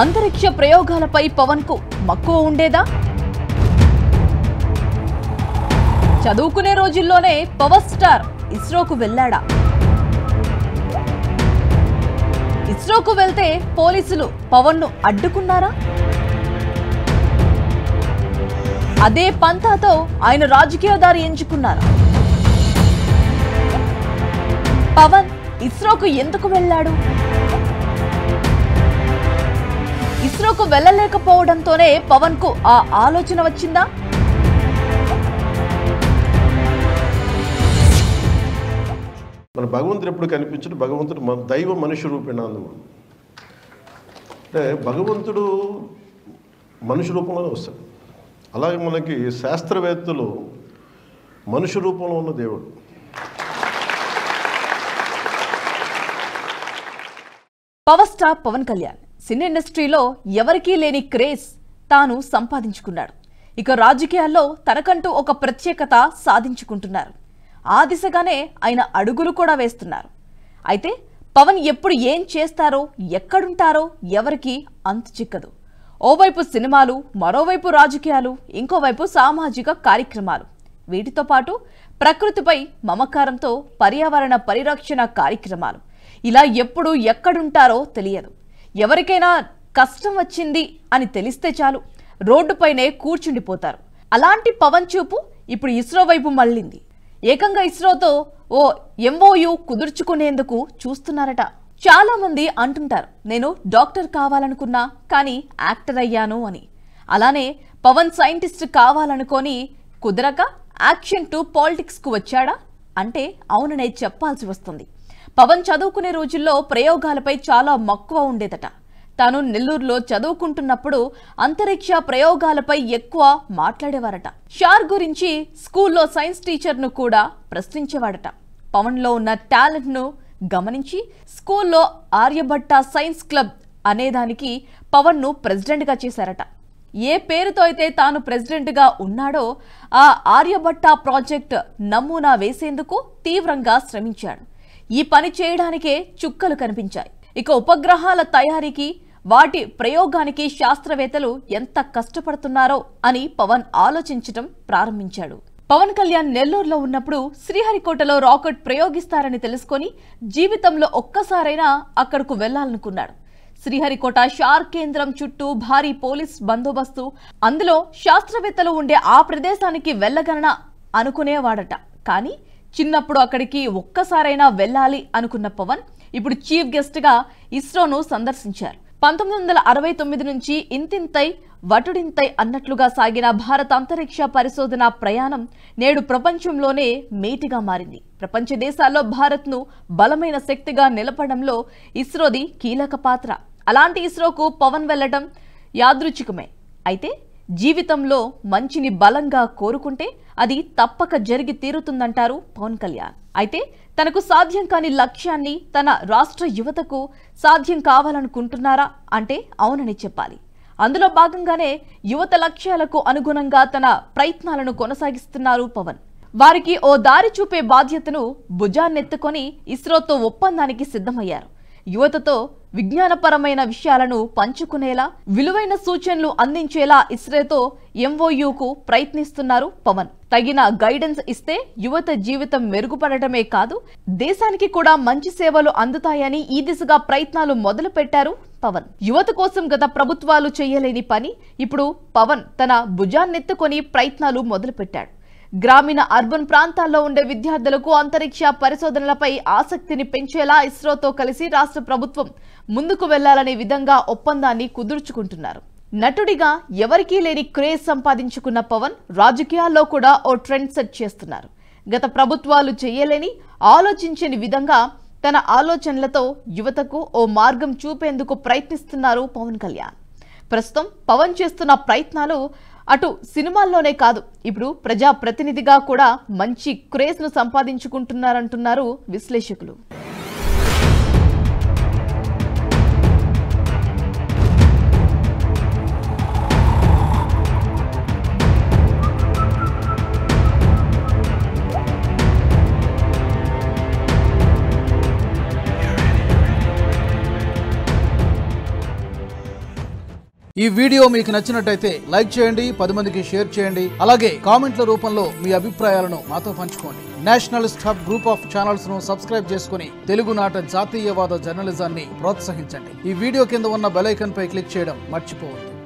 అంతరిక్ష ప్రయోగాలపై పవన్ కు మక్కువ ఉండేదా? చదువుకునే రోజుల్లోనే పవర్ స్టార్ ఇస్రోకు వెళ్ళాడా? ఇస్రోకు వెళ్తే పోలీసులు పవన్ ను అడ్డుకున్నారా? అదే పంతాతో ఆయన రాజకీయ దారి ఎంచుకున్నారా? పవన్ ఇస్రోకు ఎందుకు వెళ్ళాడు? ఇస్రోకు వెళ్ళలేకపోవడంతోనే పవన్ కు ఆ ఆలోచన వచ్చిందా? మన భగవంతుడు ఎప్పుడు కనిపించడు. భగవంతుడు మన దైవ మనుష్య రూపేణ అంటే భగవంతుడు మనుష్య రూపంలోనే వస్తాడు. అలాగే మనకి శాస్త్రవేత్తలు మనుష్య రూపంలో ఉన్న దేవుడు. పవర్ స్టార్ పవన్ కళ్యాణ్ సినీ ఇండస్ట్రీలో ఎవరికీ లేని క్రేజ్ తాను సంపాదించుకున్నాడు. ఇక రాజకీయాల్లో తనకంటూ ఒక ప్రత్యేకత సాధించుకుంటున్నారు. ఆ దిశగానే ఆయన అడుగులు కూడా వేస్తున్నారు. అయితే పవన్ ఎప్పుడు ఏం చేస్తారో, ఎక్కడుంటారో ఎవరికీ అంతు చిక్కదు. ఓవైపు సినిమాలు, మరోవైపు రాజకీయాలు, ఇంకోవైపు సామాజిక కార్యక్రమాలు. వీటితో పాటు ప్రకృతిపై మమకారంతో పర్యావరణ పరిరక్షణ కార్యక్రమాలు. ఇలా ఎప్పుడు ఎక్కడుంటారో తెలియదు. ఎవరికైనా కష్టం వచ్చింది అని తెలిస్తే చాలు రోడ్డుపైనే కూర్చుండిపోతారు. అలాంటి పవన్ చూపు ఇప్పుడు ఇస్రో వైపు మళ్ళింది. ఏకంగా ఇస్రోతో ఓ ఎంఓయు కుదుర్చుకునేందుకు చూస్తున్నారట. చాలా మంది అంటుంటారు, నేను డాక్టర్ కావాలనుకున్నా కానీ యాక్టర్ అయ్యాను అని. అలానే పవన్ సైంటిస్ట్ కావాలనుకొని కుదరక యాక్షన్ టు పాలిటిక్స్ కు వచ్చాడా అంటే అవుననే చెప్పాల్సి వస్తుంది. పవన్ చదువుకునే రోజుల్లో ప్రయోగాలపై చాలా మక్కువ ఉండేదట. తాను నెల్లూరులో చదువుకుంటున్నప్పుడు అంతరిక్ష ప్రయోగాలపై ఎక్కువ మాట్లాడేవారట. షార్ గురించి స్కూల్లో సైన్స్ టీచర్ను కూడా ప్రశ్నించేవాడట. పవన్లో ఉన్న టాలెంట్ను గమనించి స్కూల్లో ఆర్యభట్ట సైన్స్ క్లబ్ అనేదానికి పవన్ను ప్రెసిడెంట్గా చేశారట. ఏ పేరుతో అయితే తాను ప్రెసిడెంట్గా ఉన్నాడో ఆ ఆర్యభట్ట ప్రాజెక్ట్ నమూనా వేసేందుకు తీవ్రంగా శ్రమించాడు. ఈ పని చేయడానికే చుక్కలు కనిపించాయి. ఇక ఉపగ్రహాల తయారీకి, వాటి ప్రయోగానికి శాస్త్రవేత్తలు ఎంత కష్టపడుతున్నారో అని పవన్ ఆలోచించడం ప్రారంభించాడు. పవన్ కళ్యాణ్ నెల్లూరులో ఉన్నప్పుడు శ్రీహరికోటలో రాకెట్ ప్రయోగిస్తారని తెలుసుకొని జీవితంలో ఒక్కసారైనా అక్కడకు వెళ్లాలనుకున్నాడు. శ్రీహరికోట షార్ కేంద్రం చుట్టూ భారీ పోలీస్ బందోబస్తు. అందులో శాస్త్రవేత్తలు ఉండే ఆ ప్రదేశానికి వెళ్లగలనా అనుకునేవాడట. కానీ చిన్నప్పుడు అక్కడికి ఒక్కసారైనా వెళ్ళాలి అనుకున్న పవన్ ఇప్పుడు చీఫ్ గెస్ట్ గా ఇస్రోను సందర్శించారు. 1969 నుంచి ఇంతింతై వటుడింతై అన్నట్లుగా సాగిన భారత అంతరిక్ష పరిశోధన ప్రయాణం నేడు ప్రపంచంలోనే మేటిగా మారింది. ప్రపంచ దేశాల్లో భారత్ను బలమైన శక్తిగా నిలపడంలో ఇస్రోది కీలక పాత్ర. అలాంటి ఇస్రోకు పవన్ వెళ్లడం యాదృచ్ఛికమే. అయితే జీవితంలో మంచిని బలంగా కోరుకుంటే అది తప్పక జరిగి తీరుతుందంటారు పవన్ కళ్యాణ్. అయితే తనకు సాధ్యం కాని లక్ష్యాన్ని తన రాష్ట్ర యువతకు సాధ్యం కావాలనుకుంటున్నారా అంటే అవునని చెప్పాలి. అందులో భాగంగానే యువత లక్ష్యాలకు అనుగుణంగా తన ప్రయత్నాలను కొనసాగిస్తున్నారు పవన్. వారికి ఓ దారి చూపే బాధ్యతను భుజాన్నెత్తుకొని ఇస్రోతో ఒప్పందానికి సిద్ధమయ్యారు. యువతతో విజ్ఞానపరమైన విషయాలను పంచుకునేలా, విలువైన సూచనలు అందించేలా ఇస్రోతో ఎంఓయూకు ప్రయత్నిస్తున్నారు పవన్. తగిన గైడెన్స్ ఇస్తే యువత జీవితం మెరుగుపడటమే కాదు, దేశానికి కూడా మంచి సేవలు అందుతాయని ఈ దిశగా ప్రయత్నాలు మొదలు పెట్టారు పవన్. యువత కోసం గత ప్రభుత్వాలు చేయలేని పని ఇప్పుడు పవన్ తన భుజాన్నెత్తుకొని ప్రయత్నాలు మొదలు పెట్టాడు. గ్రామీణ అర్బన్ ప్రాంతాల్లో ఉండే విద్యార్థులకు అంతరిక్ష పరిశోధనలపై ఆసక్తిని పెంచేలా ఇస్రోతో కలిసి రాష్ట్ర ప్రభుత్వం ముందుకు వెళ్లాలనే విధంగా ఒప్పందాన్ని కుదుర్చుకుంటున్నారు. నటుడిగా ఎవరికీ లేని క్రేజ్ సంపాదించుకున్న పవన్ రాజకీయాల్లో కూడా ఓ ట్రెండ్ సెట్ చేస్తున్నారు. గత ప్రభుత్వాలు చేయలేని, ఆలోచించని విధంగా తన ఆలోచనలతో యువతకు ఓ మార్గం చూపేందుకు ప్రయత్నిస్తున్నారు పవన్ కళ్యాణ్. ప్రస్తుతం పవన్ చేస్తున్న ప్రయత్నాలు అటు సినిమాల్లోనే కాదు, ఇప్పుడు ప్రజా ప్రతినిధిగా కూడా మంచి క్రేజ్ ను సంపాదించుకుంటున్నారంటున్నారు విశ్లేషకులు. ఈ వీడియో మీకు నచ్చినట్టయితే లైక్ చేయండి, 10 మందికి షేర్ చేయండి. అలాగే కామెంట్ల రూపంలో మీ అభిప్రాయాలను మాతో పంచుకోండి. Nationalist hub group of channels ను సబ్స్క్రైబ్ చేసుకుని తెలుగునాట జాతీయవాద జర్నలిజాన్ని ప్రోత్సహించండి. ఈ వీడియో కింద ఉన్న బెల్ ఐకాన్ పై క్లిక్ చేయడం మర్చిపోవద్దు.